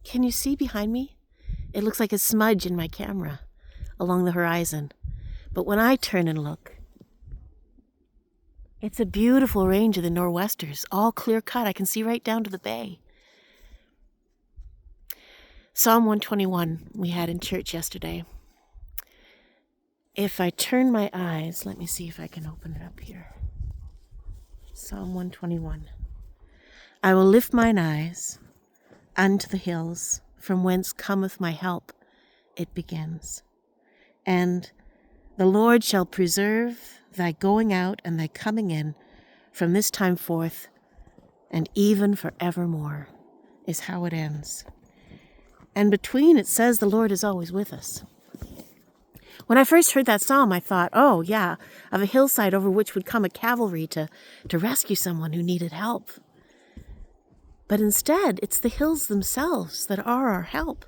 Can you see behind me? It looks like a smudge in my camera along the horizon. But when I turn and look, it's a beautiful range of the Nor'westers, all clear cut. I can see right down to the bay. Psalm 121 we had in church yesterday. If I turn my eyes, let me see if I can open it up here. Psalm 121. I will lift mine eyes unto the hills, from whence cometh my help, it begins. And the Lord shall preserve thy going out and thy coming in from this time forth and even forevermore, is how it ends. And between it says the Lord is always with us. When I first heard that psalm, I thought, oh yeah, of a hillside over which would come a cavalry to rescue someone who needed help. But instead, it's the hills themselves that are our help.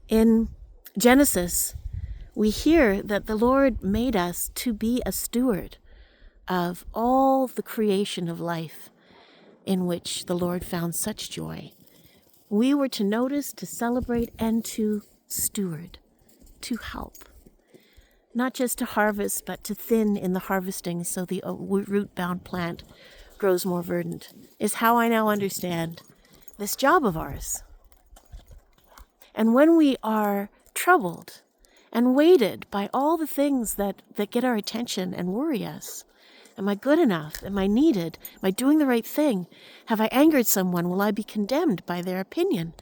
In Genesis, we hear that the Lord made us to be a steward of all the creation of life in which the Lord found such joy. We were to notice, to celebrate, and to steward, to help. Not just to harvest, but to thin in the harvesting so the root-bound plant grows more verdant, is how I now understand this job of ours. And when we are troubled and weighted by all the things that get our attention and worry us, am I good enough? Am I needed? Am I doing the right thing? Have I angered someone? Will I be condemned by their opinion?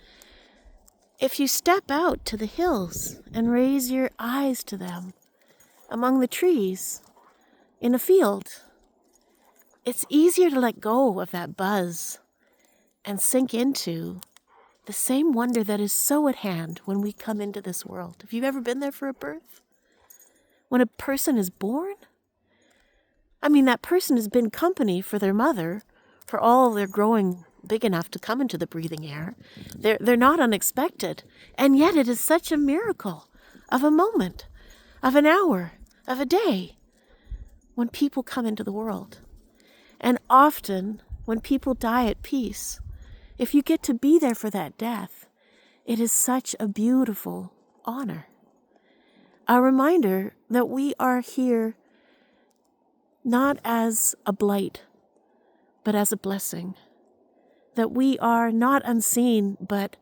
If you step out to the hills and raise your eyes to them, among the trees, in a field, it's easier to let go of that buzz and sink into the same wonder that is so at hand when we come into this world. Have you ever been there for a birth? When a person is born? I mean, that person has been company for their mother for all their growing big enough to come into the breathing air. They're not unexpected. And yet it is such a miracle of a moment, of an hour, of a day, when people come into the world. And often, when people die at peace, if you get to be there for that death, it is such a beautiful honor. A reminder that we are here not as a blight, but as a blessing. That we are not unseen, but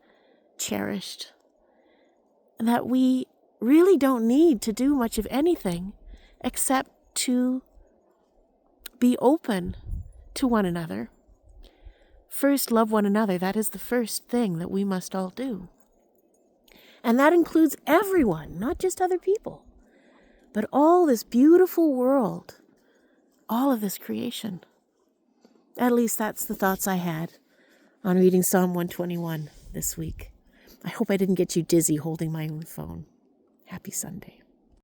cherished. That we really don't need to do much of anything except to be open to one another. First, love one another. That is the first thing that we must all do. And that includes everyone, not just other people, but all this beautiful world, all of this creation. At least that's the thoughts I had on reading Psalm 121 this week. I hope I didn't get you dizzy holding my own phone. Happy Sunday.